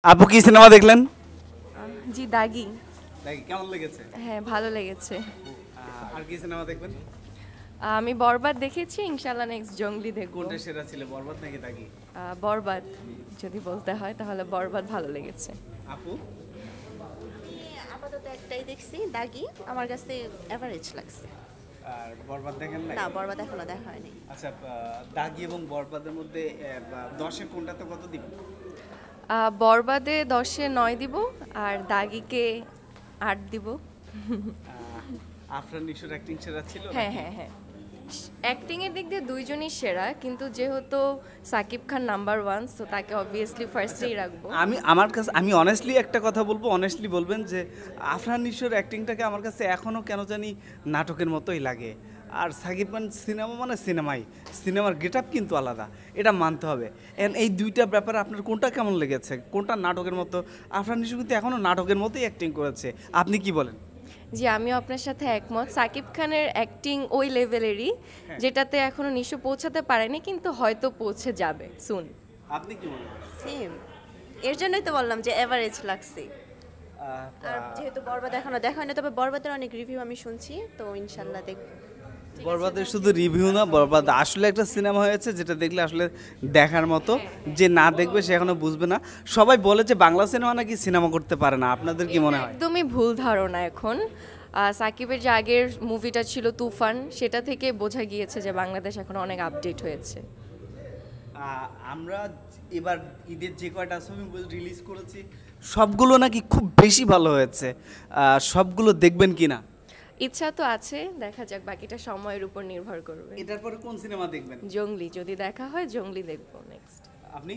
আপু কি সিনেমা দেখলেন? জি দাগি। দেখি কেমন লেগেছে? হ্যাঁ ভালো লেগেছে। আর কি সিনেমা দেখবেন? আমি বরবাদ দেখেছি, ইনশাল্লাহ নেক্সট জঙ্গলি দেখবো। কোনটা সেরা ছিল, বরবাদ নাকি দাগি? বরবাদ যদি বলতে হয় তাহলে বরবাদ ভালো লেগেছে। আপু আপাতত একটাই দেখছি দাগি, আমার কাছে এভারেজ লাগছে। আর বরবাদ দেখেন না? না বরবাদ এখনো দেখা হয়নি। আচ্ছা, দাগি এবং বরবাদের মধ্যে 10-এ কোনটাতে কত দিবেন? বরবাদে 10-এ 9 দিব, আর দাগিকে 8 দিব। আফরান নিশোর অ্যাক্টিং সেরা ছিল? হ্যাঁ হ্যাঁ হ্যাঁ, অ্যাক্টিংয়ের দিক দিয়ে দুইজনই সেরা, কিন্তু যেহেতু সাকিব খান নাম্বার 1, সো তাকে অবভিয়াসলি ফার্স্টেই রাখবো। আমি অনেস্টলি একটা কথা বলবো, অনেস্টলি বলবেন যে আফরান নিশোর অ্যাক্টিংটাকে আমার কাছে এখনও কেন জানি নাটকের মতোই লাগে। আর সাকিব খান সিনেমা মানে সিনেমার গেট আপ কিন্তু আলাদা, এটা মানতে হবে। এই দুইটা ব্যাপারে আপনার কোনটা কেমন লেগেছে, কোনটা নাটকের মতো? আফরান নিশো কিন্তু এখনও নাটকের মতোই অ্যাক্টিং করেছে, আপনি কি বলেন? জি আমিও আপনার সাথে একমত। সাকিব খানের অ্যাক্টিং ওই লেভেলেরই, যেটাতে এখনো নিশো পৌঁছাতে পারেনি, কিন্তু হয়তো পৌঁছে যাবে সুন। আপনি কি মনে করেন? সেম, এর জন্যই তো বললাম যে এভারেজ লাগছে। আর যেহেতু বরবাদ এখনো দেখা হয়নি, তবে বরবাদের অনেক রিভিউ আমি শুনছি, তো ইনশাল্লাহ দেখব। বরবাদের শুধু রিভিউ না, বরবাদ আসলে একটা সিনেমা হয়েছে যেটা দেখলে আসলে দেখার মতো, যে না দেখবে সে এখনো বুঝবে না। সবাই বলে যে বাংলা সিনেমা নাকি সিনেমা করতে পারে না, আপনাদের কি মনে হয়? একদমই ভুল ধারণা। এখন সাকিবের যে আগের মুভিটা ছিল তুফান, সেটা থেকে বোঝা গিয়েছে যে বাংলাদেশ এখন অনেক আপডেট হয়েছে। আমরা এবার ঈদের যে কয়টা ছবি রিলিজ করেছি সবগুলো নাকি খুব বেশি ভালো হয়েছে, সবগুলো দেখবেন কি না? ইচ্ছা তো আছে, দেখা যাক, বাকিটা সময়ের উপর নির্ভর করবে। এটার পরে কোন সিনেমা দেখবেন? জঙ্গলি যদি দেখা হয়, জঙ্গলি দেখবো নেক্সট। আপনি?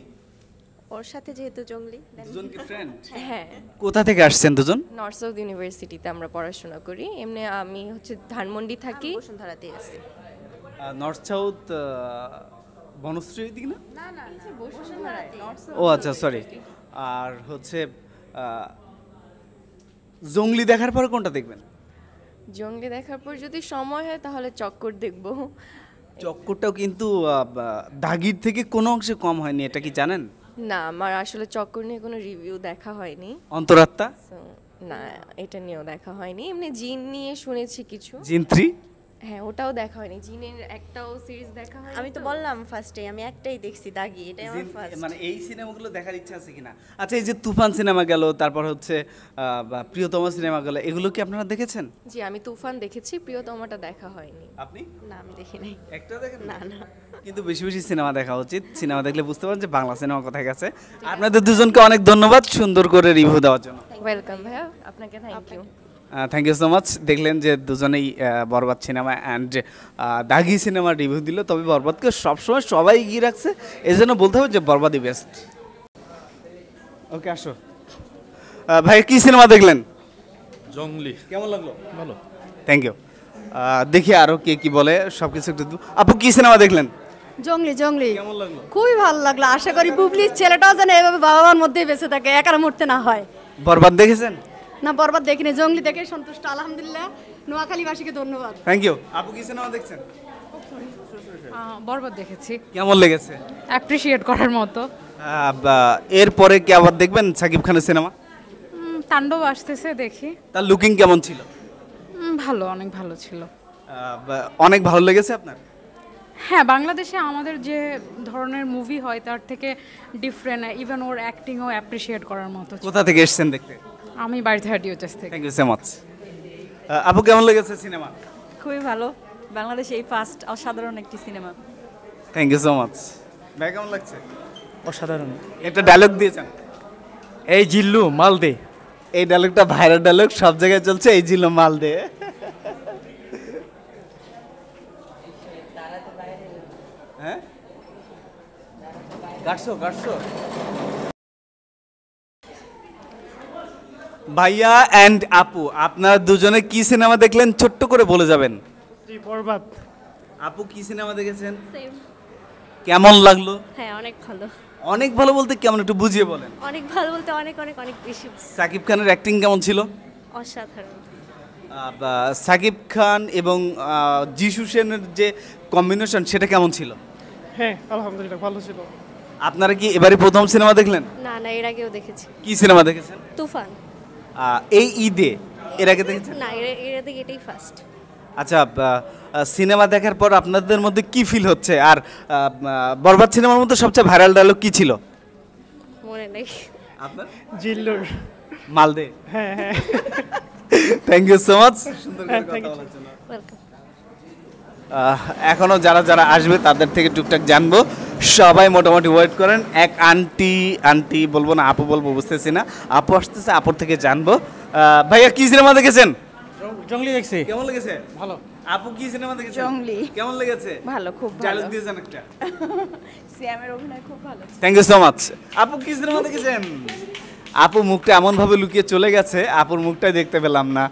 ওর সাথে যেহেতু জঙ্গলি, দুজন কি ফ্রেন্ড? হ্যাঁ, কোথা থেকে আসছেন দুজন? নর্থ সাউথ ইউনিভার্সিটিতে আমরা পড়াশোনা করি। এমনি আমি হচ্ছে ধানমন্ডি থাকি। বসুন্ধরাতে আছি। নর্থ সাউথ বনশ্রী দিক না? না না বসুন্ধরাতে। ও আচ্ছা, সরি। আর হচ্ছে জঙ্গলি দেখার পরে কোনটা দেখবেন? জঙ্গলি দেখার পর যদি সময় হয় তাহলে চক্কর দেখবো। চক্করটাও কিন্তু দাগির থেকে কোনো অংশে কম হয়নি, এটা কি জানেন? না, আমার আসলে চক্কর নিয়ে কোনো রিভিউ দেখা হয়নি। অন্তরাত্মা? So, না, এটা নিয়েও দেখা হয়নি। এমনি জিন নিয়ে শুনেছি কিছু। জিন 3? হ্যাঁ, ওটাও দেখা হয়নি। জিনের একটাও সিরিজ দেখা হয়নি। আমি তো বললাম ফার্স্টে আমি একটাই দেখছি দাগি, এটাই আমার ফার্স্ট। মানে এই সিনেমাগুলো দেখার ইচ্ছা আছে কিনা? আচ্ছা, এই যে তুফান সিনেমা গেল, তারপর হচ্ছে প্রিয়তমা সিনেমা গেল, এগুলো কি আপনারা দেখেছেন? জি আমি তুফান দেখেছি, প্রিয়তমাটা দেখা হয়নি। আপনি? না আমি দেখি নাই। একটা দেখেন না না। কিন্তু বেশি বেশি সিনেমা দেখা উচিত, সিনেমা দেখলে বুঝতে পারেন যে বাংলা সিনেমা কোথায় গেছে। আপনাদের দুজনকে অনেক ধন্যবাদ সুন্দর করে রিভিউ দেওয়ার জন্য। ওয়েলকাম ভাইয়া, আপনাকে thank you. Thank you so much. দেখলেন যে দুজনেই বরবাদ সিনেমা অ্যান্ড দাগি সিনেমার রিভিউ দিল, তবে বরবাদকে সবসময় সবাই এগিয়ে রাখছে, এই জন্য বলতে হবে যে বরবাদই বেস্ট। ওকে, আসো। ভাই কি সিনেমা দেখলেন? জঙ্গলি। কেমন লাগলো? ভালো। Thank you. দেখি আরও কে কি বলে, সব কিছু একটু। আপু কি সিনেমা দেখলেন? জঙ্গলি। জঙ্গলি কেমন লাগলো? খুবই ভালো লাগলো। আশা করি বুবলির ছেলেটাও যেন এভাবে বাবা মার মধ্যেই বেঁচে থাকে, একার মরতে না হয়। বরবাদ দেখেছেন? না বরবাদ দেখিনি, জঙ্গলি দেখে সন্তুষ্ট আলহামদুলিল্লাহ। নোয়াখালীবাসীকে ধন্যবাদ। Thank you. আপু কি সিনেমা দেখছেন? বরবাদ দেখেছি, কেমন লেগেছে? অ্যাপ্রিশিয়েট করার মতো। এরপরে কি আবার দেখবেন সাকিব খানের সিনেমা? তাণ্ডব আসতেছে, দেখি। তার লুকিং কেমন ছিল? ভালো, অনেক ভালো ছিল। অনেক ভালো লেগেছে আপনার? হ্যাঁ, বাংলাদেশে আমাদের যে ধরনের মুভি হয় তার থেকে ডিফারেন্ট, ইভেন ওর অ্যাক্টিংও অ্যাপ্রিশিয়েট করার মতো ছিল। কোথা থেকে এসেছেন দেখতে? আমি বাড়ি থার্টিওচাস থেকে। Thank you so much. আপু কেমন লেগেছে সিনেমা? খুবই ভালো, বাংলাদেশে এই ফার্স্ট অসাধারণ একটি সিনেমা। Thank you so much. ভাই কেমন লাগছে? অসাধারণ। একটা ডায়লগ দিয়েছেন, এই জিল্লু মাল দে। এই ডায়লগটা ভাইরাল ডায়লগ, সব জায়গায় চলছে, এই জিল্লু মাল দে। হ্যাঁ, কাটছো। ভাইয়া অ্যান্ড আপু, আপনারা দুজনে কি সিনেমা দেখলেন ছোট্ট করে বলে যাবেন। বরবাদ। আপু কি সিনেমা দেখেছেন? কেমন লাগলো? হ্যাঁ অনেক ভালো। অনেক ভালো বলতে কেমন, একটু বুঝিয়ে বলেন। অনেক ভালো বলতে অনেক অনেক অনেক বেশি। সাকিব খানের অ্যাক্টিং কেমন ছিল? অসাধারণ। সাকিব খান এবং যিশু সেনের যে কম্বিনেশন সেটা কেমন ছিল? হ্যাঁ আলহামদুলিল্লাহ ভালো ছিল। আপনারা কি এবারে প্রথম সিনেমা দেখলেন? না না, এর আগেও দেখেছি কি সিনেমা দেখেছেন? তুফান। এই ঈদে এর আগে দেখেছেন? না, এর আগে এটাই ফার্স্ট। আচ্ছা, সিনেমা দেখার পর আপনাদের মধ্যে কি ফিল হচ্ছে? আর বরবাদ সিনেমার মধ্যে সবচেয়ে ভাইরাল ডায়লগ কি ছিল মনে নেই। আপনার? জিল্লুর। মালদে। হ্যাঁ হ্যাঁ। থ্যাংক ইউ সো মাচ সুন্দর করে কথা বলার জন্য। ওয়েলকাম। এখনো যারা যারা আসবে তাদের থেকে টুকটাক জানবো। সবাই মোটামুটি ওয়েট করেন। এক আন্টি বলবো না আপু বলবো বুঝতেছি না, আপু আসতেছে, আপুর থেকে জানবো। ভাইয়া কি সিনেমা দেখেছেন? জঙ্গলি দেখছি। কেমন লেগেছে? ভালো। আপু কি সিনেমা দেখেছেন? জংলি। কেমন লেগেছে? ভালো, খুব ভালো। ডায়লগ দিয়েছেন একটা। সিয়ামের অভিনয় খুব ভালো। Thank you so much. আপু কি সিনেমা দেখেছেন? আপু মুখটা এমন ভাবে লুকিয়ে চলে গেছে, আপুর মুখটাই দেখতে পেলাম না।